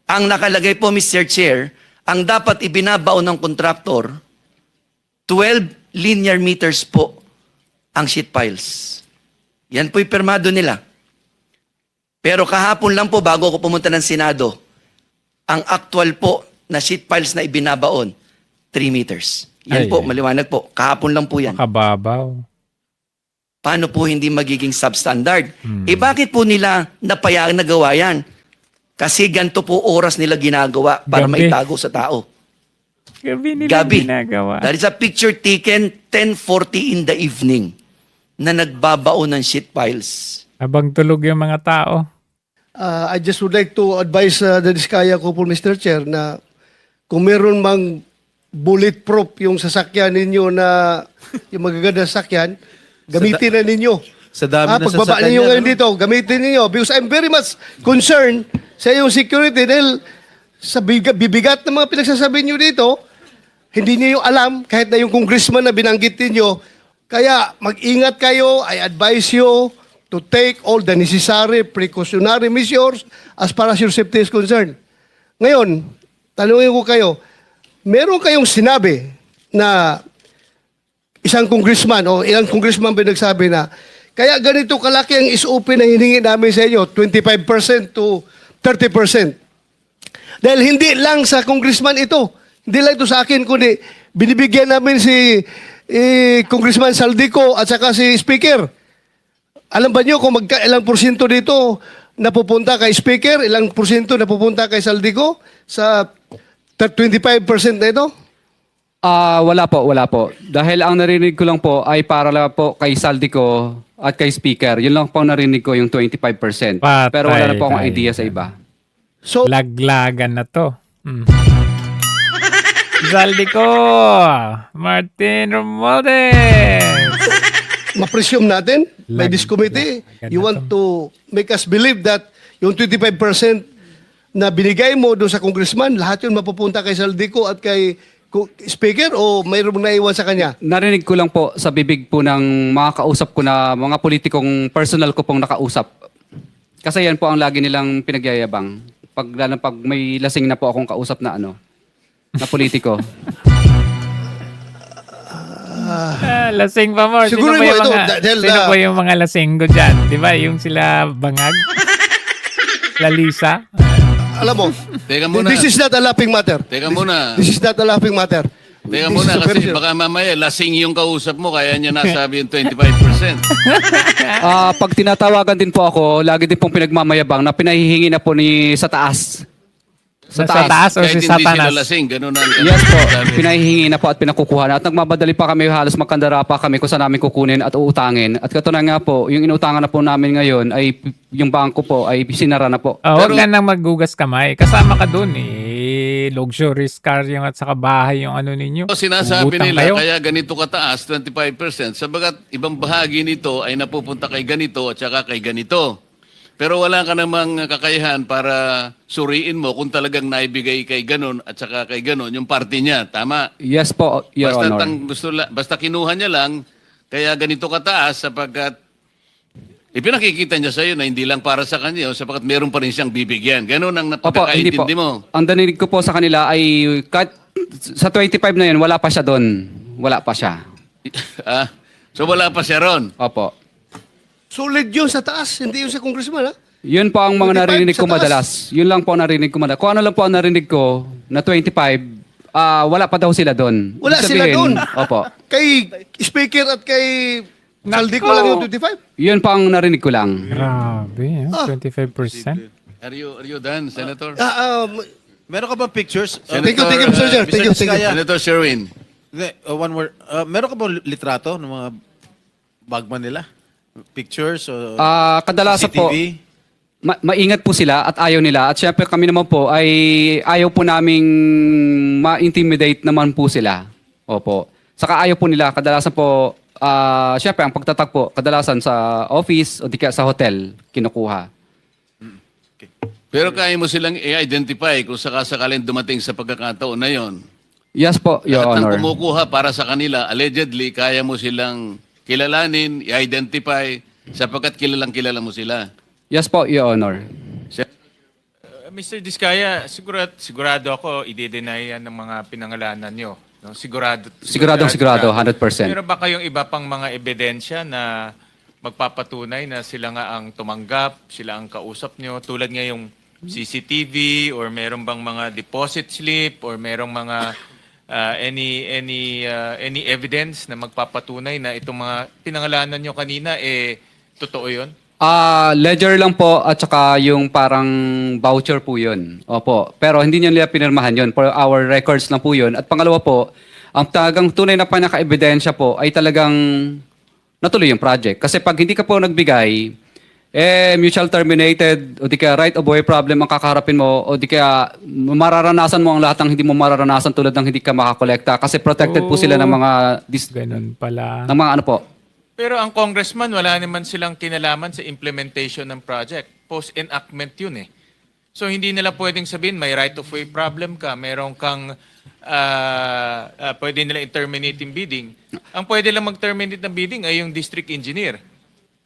Ang nakalagay po, Mr. Chair, ang dapat ibinabaon ng kontraktor, 12 linear meters po ang sheet piles. Yan po'y permado nila. Pero kahapon lang po, bago ako pumunta ng Senado, ang actual po na sheet piles na ibinabaon, 3 meters. Yan po, maliwanag po. Kahapon lang po yan. Kababaw. Paano po hindi magiging substandard? Eh bakit po nila napayagan na gawa yan? Kasi ganito po oras nila ginagawa para Gabi. maitago sa tao. Gabi nila Gabi. ginagawa. That is a picture taken 10:40 in the evening na nagbabaon ng sheet piles. Habang tulog yung mga tao. I just would like to advise the Diskaya ko po, Mr. Chair, na kung meron mang bulletproof yung sasakyan ninyo na yung magaganda sasakyan, gamitin na ninyo. Sa dami na pagbaba sasakyan ninyo yan, ngayon ano? dito, gamitin ninyo. Because I'm very much concerned sa iyong security dahil sa bibigat ng mga pinagsasabi nyo dito, hindi niyo alam, kahit na yung congressman na binanggit niyo. Kaya mag-ingat kayo, I advise you to take all the necessary precautionary measures as far as your safety is concerned. Ngayon, tanungin ko kayo, meron kayong sinabi na isang congressman o ilang congressman pinagsabi na kaya ganito kalaki ang SOP na hiningi namin sa inyo, 25% to 30%. Dahil hindi lang sa congressman ito, hindi lang ito sa akin, kundi binibigyan namin si Congressman Saldico at saka si Speaker. Alam ba niyo kung ilang porsyento dito napupunta kay Speaker, ilang porsyento napupunta kay Saldico sa 25% na ito? Wala po. Dahil ang narinig ko lang po ay para lang po kay Saldico at kay Speaker. Yun lang po ang narinig ko, yung 25%. Patay Pero wala na po akong tayo. idea sa iba. So, Laglagan na to. Zaldico! Martin Romualdez! ma-presume natin by this Lag- committee, lag- you want to make us believe that yung 25% na binigay mo doon sa congressman, lahat yun mapupunta kay Saldico at kay Speaker o mayroong naiwan sa kanya? Narinig ko lang po sa bibig po ng mga kausap ko na mga politikong personal ko pong nakausap. Kasi yan po ang lagi nilang pinagyayabang. Lalo pag may lasing na po akong kausap na na politiko. Lasing pa mo. Siguro Sino ba mo yung ito, mga, dahil sino ba yung mga lasinggo dyan? Di ba? Yung sila Bangag? Lalisa? Alam mo, Teka muna. this is not a laughing matter. Teka muna. This is not a laughing matter. Teka This muna is a kasi very serious. baka mamaya lasing yung kausap mo kaya niya nasabi yung 25%. Pag tinatawagan din po ako, lagi din pong pinagmamayabang na pinahihingi na po ni sa taas. Sa taas o Kahit si hindi sila Satanas? lasing, ganun ang Yes po, sabi. pinahihingi na po at pinakukuha na. At nagmamadali pa kami, halos magkandara pa kami kung saan namin kukunin at uutangin. At katunan nga po, yung inuutangan na po namin ngayon ay yung bangko po ay sinara na po. Huwag ka nang maggugas kamay. Kasama ka dun eh. Luxurious car yung at saka bahay yung ano ninyo. Sinasabi Utang nila kayo. kaya ganito kataas, 25%, sabagat ibang bahagi nito ay napupunta kay ganito at saka kay ganito. Pero wala ka namang kakayahan para suriin mo kung talagang naibigay kay ganon at saka kay ganon yung party niya. Tama? Yes po, Your Basta, Honor. basta kinuha niya lang, kaya ganito kataas sapagkat ipinakikita niya sa iyo na hindi lang para sa kanya, sapagkat meron pa rin siyang bibigyan. Ganon ang Opo, hindi po. napagkakaintindi mo. Ang danilig ko po sa kanila ay sa 25 na yun, wala pa siya doon. Wala pa siya. So wala pa siya ron. Opo. Solid yun sa taas, hindi yun sa congressman, ha? Yun po ang 25 mga narinig sa ko taas. madalas. Yun lang po ang narinig ko madalas. Kung ano lang po ang narinig ko na 25, wala pa daw sila doon. Wala Ibig sila sabihin, doon. Opo. Kay Speaker at kay Saldico Nako. lang yung 25? Yun pa ang narinig ko lang. Grabe, 25%. Are you done, Senator? Meron ka bang pictures? Thank you, Mr. Chair. Thank you, thank you. Diskaya. Senator Sherwin. Hindi, one more. Meron ka bang litrato ng mga bagman nila? Pictures o Kadalasan po, CCTV? maingat po sila at ayaw nila. At syempre kami naman po ay ayaw po naming ma-intimidate naman po sila. Opo. Saka ayaw po nila. Kadalasan po, syempre ang pagtatag po, kadalasan sa office o di kaya sa hotel, kinukuha. Pero kaya mo silang i-identify kung sakasakalin dumating sa pagkakataon na yon. Yes po, Your Lahat ng Honor. kumukuha para sa kanila, allegedly, kaya mo silang kilalanin, i-identify, sapagkat kilala mo sila. Yes po, Your Honor. Mr. Diskaya, sigurado ako i-deny yan ng mga pinangalanan nyo. No? Siguradong sigurado, 100%. Pero ba kayong iba pang mga ebidensya na magpapatunay na sila nga ang tumanggap, sila ang kausap nyo, tulad nga yung CCTV or meron bang mga deposit slip or merong mga any evidence na magpapatunay na itong mga pinangalanan nyo kanina totoo 'yon? Ledger lang po at saka yung parang voucher po yun. Opo. Pero hindi nyo nila pinirmahan yun. For our records lang po yun. At pangalawa po, ang talagang tunay na panaka-ebidensya po ay talagang natuloy yung project. Kasi pag hindi ka po nagbigay, mutual terminated o di kaya right of way problem ang kakaharapin mo o di kaya mararanasan mo ang lahat ng hindi mo mararanasan tulad ng hindi ka makakolekta kasi protected po sila ng mga Ganun pala. ng mga ano po. Pero ang congressman, wala naman silang kinalaman sa implementation ng project. Post-enactment yun eh. So hindi nila pwedeng sabihin may right of way problem ka, meron kang pwede nila i-terminate yung bidding. Ang pwede lang mag-terminate ng bidding ay yung district engineer.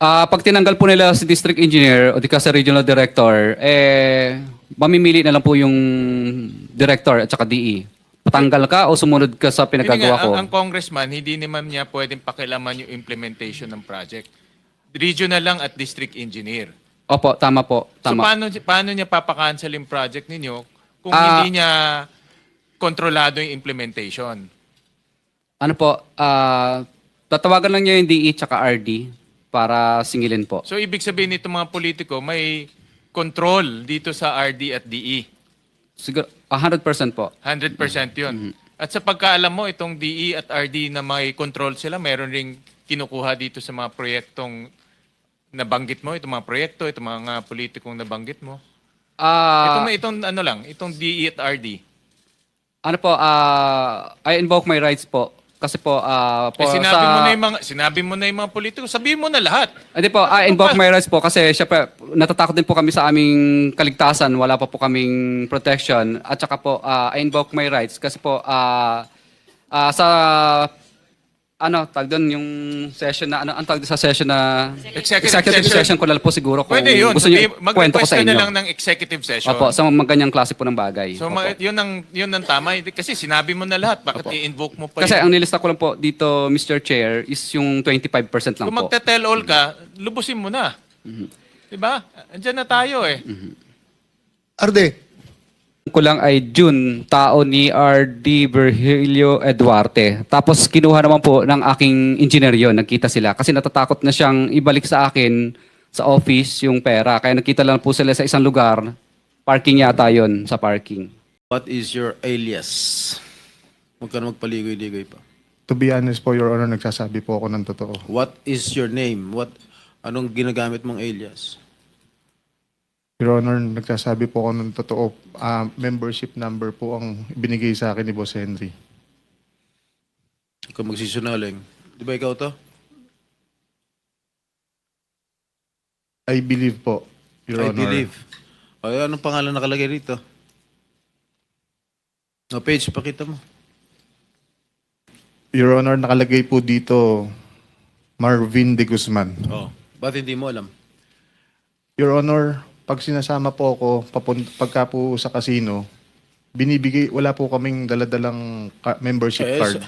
Pag tinanggal po nila si district engineer o di ka sa regional director, mamimili na lang po yung director at saka DE. Patanggal ka o sumunod ka sa pinagagawa ko? Ang congressman, hindi naman niya pwedeng pakialaman yung implementation ng project. Regional lang at district engineer. Opo, tama po. So Tama. paano niya papakancel yung project ninyo kung hindi niya kontrolado yung implementation? Ano po, tatawagan lang niya yung DE at RD para singilin po. So ibig sabihin nito mga politiko, may control dito sa RD at DE. Siguro, 100% po. 100% yun. At sa pagkaalam mo, itong DE at RD na may control sila, meron ring kinukuha dito sa mga proyektong nabanggit mo, itong mga proyekto, itong mga politikong nabanggit mo. Itong DE at RD. Ano po, I invoke my rights po. Kasi po, Sinabi mo na yung mga politiko, sabihin mo na lahat. Hindi po, I invoke my rights po kasi syempre natatakot din po kami sa aming kaligtasan, wala pa po kaming protection. At saka po, I invoke my rights kasi po sa tag doon yung session na ang tag sa session na executive session ko lang po siguro kung Pwede yun. gusto niyo kwento ko Mag-request sa ka na inyo. lang ng executive session. Opo, sa mga ganyang klase po ng bagay. So Opo. yun ang tama. Kasi sinabi mo na lahat. Bakit i-invoke mo pa Kasi yun? ang nilista ko lang po dito, Mr. Chair, is yung 25% lang Kung po. magte-tell all ka, lubusin mo na. Diba? Andiyan na tayo eh. Arde, Ko lang ay June, tao ni R.D. Virgilio Eduarte. Tapos kinuha naman po ng aking engineer yon, nagkita sila. Kasi natatakot na siyang ibalik sa akin sa office yung pera. Kaya nagkita lang po sila sa isang lugar. Parking yata yon sa parking. What is your alias? Huwag ka na magpaligoy-ligoy pa. To be honest po, Your Honor, nagsasabi po ako ng totoo. What is your name? Anong ginagamit mong alias? Your Honor, nagsasabi po ako ng totoo. Membership number po ang binigay sa akin ni Boss Henry. Huwag ka magsisungaling. Di ba ikaw to? I believe po, Your I Honor. believe. Ay, anong pangalan nakalagay rito? No, page, pakita mo. Your Honor, nakalagay po dito Marvin de Guzman. Oh. Ba't hindi mo alam? Your Honor, pag sinasama po ako pagka po sa casino, wala po kaming daladalang membership card.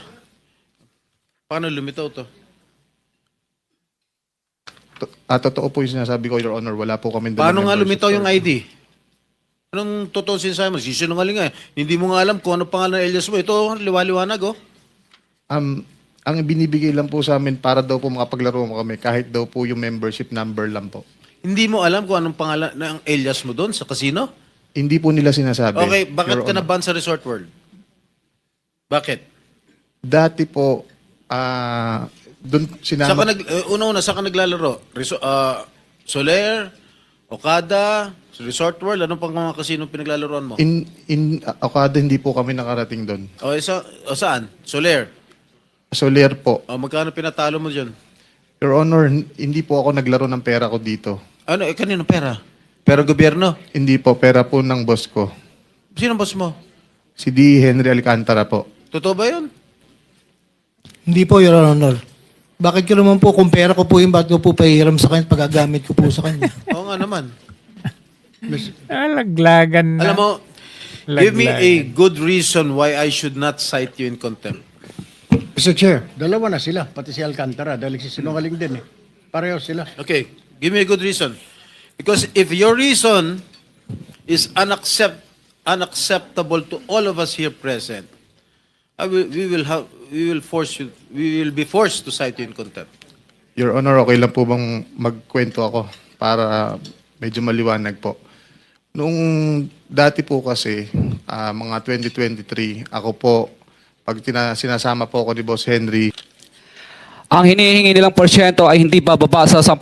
Paano lumitaw to? Totoo po yung sinasabi ko, Your Honor, wala po kaming Paano nga membership lumitaw yung card. ID? Anong totoo sinasabi mo? Sisinungaling nga. Hindi mo nga alam kung ano pangalan ng alias mo. Ito, liwa-liwanag oh. Ang binibigay lang po sa amin para daw po makapaglaro mo kami, kahit daw po yung membership number lang po. Hindi mo alam kung anong pangalan ng alias mo doon sa casino? Hindi po nila sinasabi. Okay, bakit Your ka Honor. na-ban sa Resort World? Bakit? Dati po, doon Saan ka sinama... una-una, saan ka naglalaro? Soler, Okada, Resort World, anong pang mga casino pinaglalaroan mo? In Okada, hindi po kami nakarating doon. Saan? Soler. Soler po. Magkano pinatalo mo dyan? Your Honor, hindi po ako naglaro ng pera ko dito. Ano, kanino pera? Pera gobyerno? Hindi po, pera po ng boss ko. Sino boss mo? Si D. Henry Alcantara po. Totoo ba yun? Hindi po, Your Honor. Bakit ko naman po, kung pera ko po yung ba't ko po pahiram sa kanya, pagagamit ko po sa kanya. Oo nga naman. Laglagan na. Alam mo, give me a Laglagan. good reason why I should not cite you in contempt. Mr. Chair, dalawa na sila, pati si Alcantara, dahil sinungaling din eh. Pareho sila. Okay, give me a good reason. Because if your reason is unacceptable to all of us here present, we will be forced to cite you in contempt. Your Honor, okay lang po bang magkwento ako para medyo maliwanag po? Noong dati po kasi, mga 2023, ako po, pag sinasama po ako ni Boss Henry, Ang hinihingi nilang porsyento ay hindi bababa sa 10%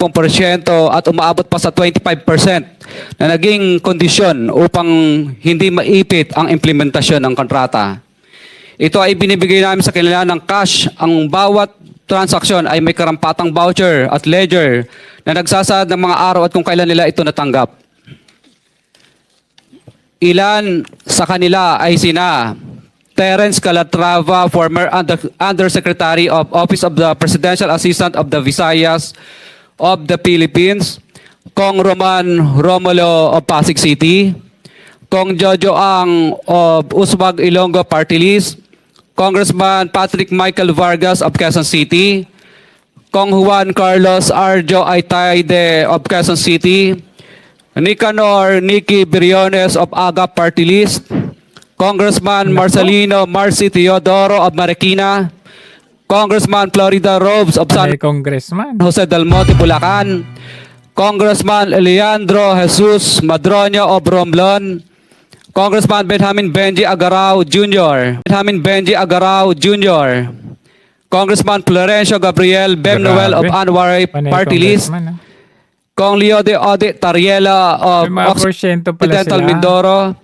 at umaabot pa sa 25% na naging kondisyon upang hindi maipit ang implementasyon ng kontrata. Ito ay binibigay namin sa kanila ng cash. Ang bawat transaksyon ay may karampatang voucher at ledger na nagsasaad ng mga araw at kung kailan nila ito natanggap. Ilan sa kanila ay sina Terence Calatrava, former Undersecretary of Office of the Presidential Assistant of the Visayas of the Philippines, Kong Roman Romulo of Pasig City, Kong Jojo Ang of Uswag Ilonggo Party List, Congressman Patrick Michael Vargas of Quezon City, Kong Juan Carlos Arjo Aitayde of Quezon City, Nicanor Nicky Briones of Aga Party List, Congressman Marcelino Marcy Teodoro of Marikina, Congressman Florida Robes of San Ay, congressman. Jose del Monte, Bulacan, Congressman Leandro Jesus Madroño of Romblon, Congressman Benjamin Benji Agarao Jr., Congressman Florencio Gabriel Bemnoel of Grabe. Anwar Panay Party List, congressman, ah. Kong Leo de Ode Tariela of May mga porsyento pala Occidental sila. Mindoro,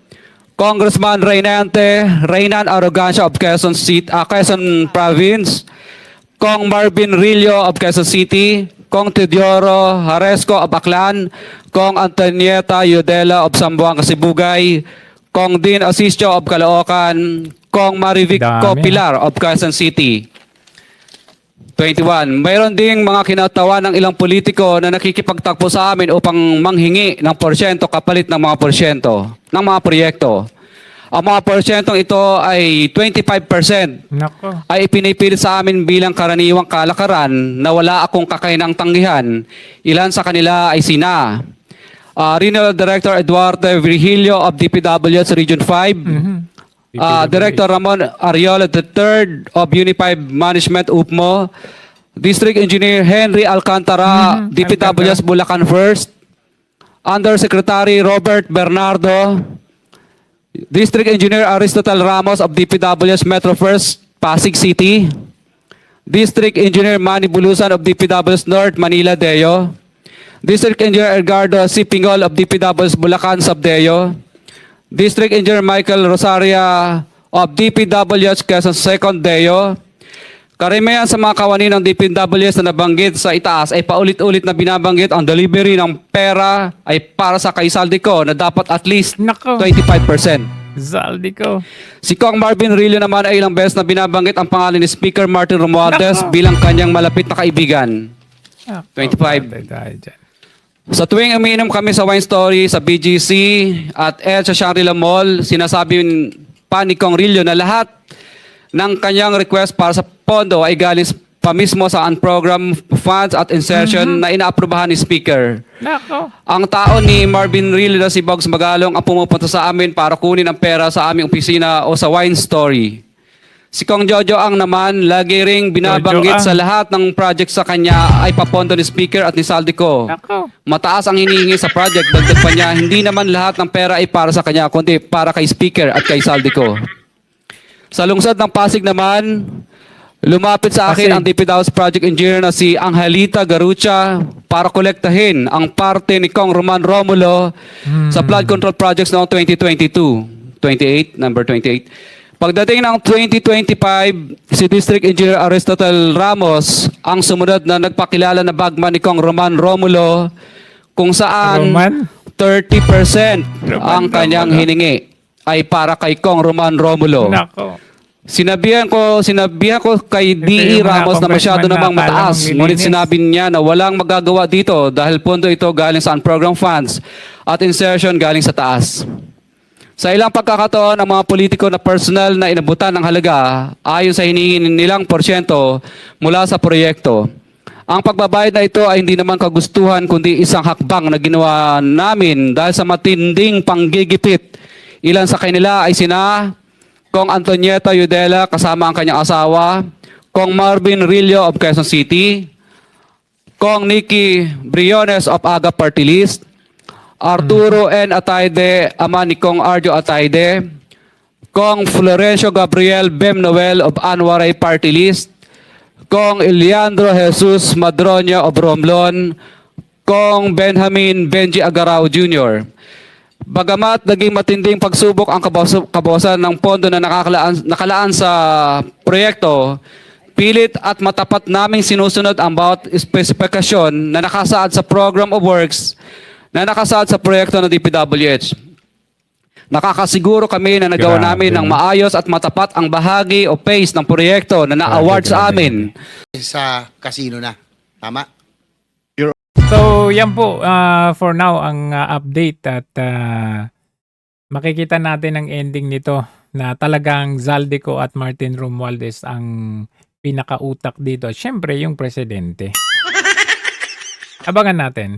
Congressman Reynan Arrogancia of Quezon City, Quezon Province, Kong Marvin Rillo of Quezon City, Kong Teodoro Haresco of Aklan, Kong Antonieta Yudela of Zamboanga Sibugay, Kong Dean Asisio of Caloocan, Kong Marivic Dami, Pilar of Quezon City. 21. Mayroon ding mga kinatawa ng ilang politiko na nakikipagtakbo sa amin upang manghingi ng porsyento kapalit ng mga porsyento ng mga proyekto. Ang mga porsyentong ito ay 25% Nako. ay ipinipilit sa amin bilang karaniwang kalakaran na wala akong kakainang tanggihan. Ilan sa kanila ay sina Regional Director Eduardo Virgilio of DPWS Region 5, Director Ramon Ariola III of Unified Management UPMO, District Engineer Henry Alcantara, DPWS Bulacan First, Undersecretary Robert Bernardo, District Engineer Aristotle Ramos of DPWS Metro First, Pasig City, District Engineer Manny Bulusan of DPWS North, Manila Deo, District Engineer Edgardo C. Pingol of DPWS Bulacan Subdeo, District Engineer Michael Rosaria of DPWS Quezon Second Deo. Karamihan sa mga kawani ng DPWS na nabanggit sa itaas ay paulit-ulit na binabanggit ang delivery ng pera ay para sa kaisaldi na dapat at least Nako. 25%. Zaldi ko. Si Kong Marvin Rillo naman ay ilang beses na binabanggit ang pangalan ni Speaker Martin Romualdez bilang kanyang malapit na kaibigan. 25. Patay tayo dyan. Sa tuwing umiinom kami sa Wine Story, sa BGC at sa Shangri-La Mall, sinasabi pa ni Kong Rillo na lahat ng kanyang request para sa pondo ay galing pa mismo sa unprogrammed funds at insertion na inaaprubahan ni Speaker. Nako. Ang tao ni Marvin Rillo na si Bogs Magalong ang pumupunta sa amin para kunin ang pera sa aming opisina o sa Wine Story. Si Kong Jojo Ang naman, lagi ring binabanggit Jojo Ang. sa lahat ng project sa kanya ay papondo ni Speaker at ni Saldico. Nako. Mataas ang hinihingi sa project, dagdag pa niya, hindi naman lahat ng pera ay para sa kanya, kundi para kay Speaker at kay Saldico. Sa lungsod ng Pasig naman, lumapit sa akin Pasig. ang DPWS project engineer na si Angelita Garucha para kolektahin ang parte ni Kong Roman Romulo sa flood control projects noong 2022. 28, number 28. Pagdating ng 2025, si District Engineer Aristotle Ramos ang sumunod na nagpakilala na bagman ni Kong Roman Romulo kung saan Roman? 30% ang Roman kanyang Romulo. hiningi ay para kay Kong Roman Romulo. Nako. Sinabihan ko kay Ito D.E. yung mga Ramos na masyado congressman namang na akala mataas. mong Ngunit nilinis. sinabi niya na walang magagawa dito dahil pondo ito galing sa unprogrammed funds at insertion galing sa taas. Sa ilang pagkakataon, ang mga politiko na personal na inabutan ng halaga ayon sa hinihingi nilang porsyento mula sa proyekto. Ang pagbabayad na ito ay hindi naman kagustuhan kundi isang hakbang na ginawa namin dahil sa matinding panggigipit. Ilan sa kanila ay sina Kong Antonieta Yudela kasama ang kanyang asawa, Kong Marvin Rillo of Quezon City, Kong Nikki Briones of Aga Party List, Arturo N. Ataide, ama ni Kong Arjo Ataide, Kong Florencio Gabriel Bem Noel of Anwaray Party List, Kong Eliandro Jesus Madroño of Romblon, Kong Benjamin Benji Agarao Jr. Bagamat naging matinding pagsubok ang kabawasan ng pondo na nakalaan sa proyekto, pilit at matapat naming sinusunod ang bawat espesifikasyon na nakasaad sa Program of Works na nakasaad sa proyekto ng DPWH. Nakakasiguro kami na nagawa Grabe. namin ng maayos at matapat ang bahagi o phase ng proyekto na na-award sa Grabe. amin. Sa casino na. Tama? So, yan po for now ang update at makikita natin ang ending nito na talagang Zaldico at Martin Romualdez ang pinakautak dito. At syempre, yung presidente. Abangan natin.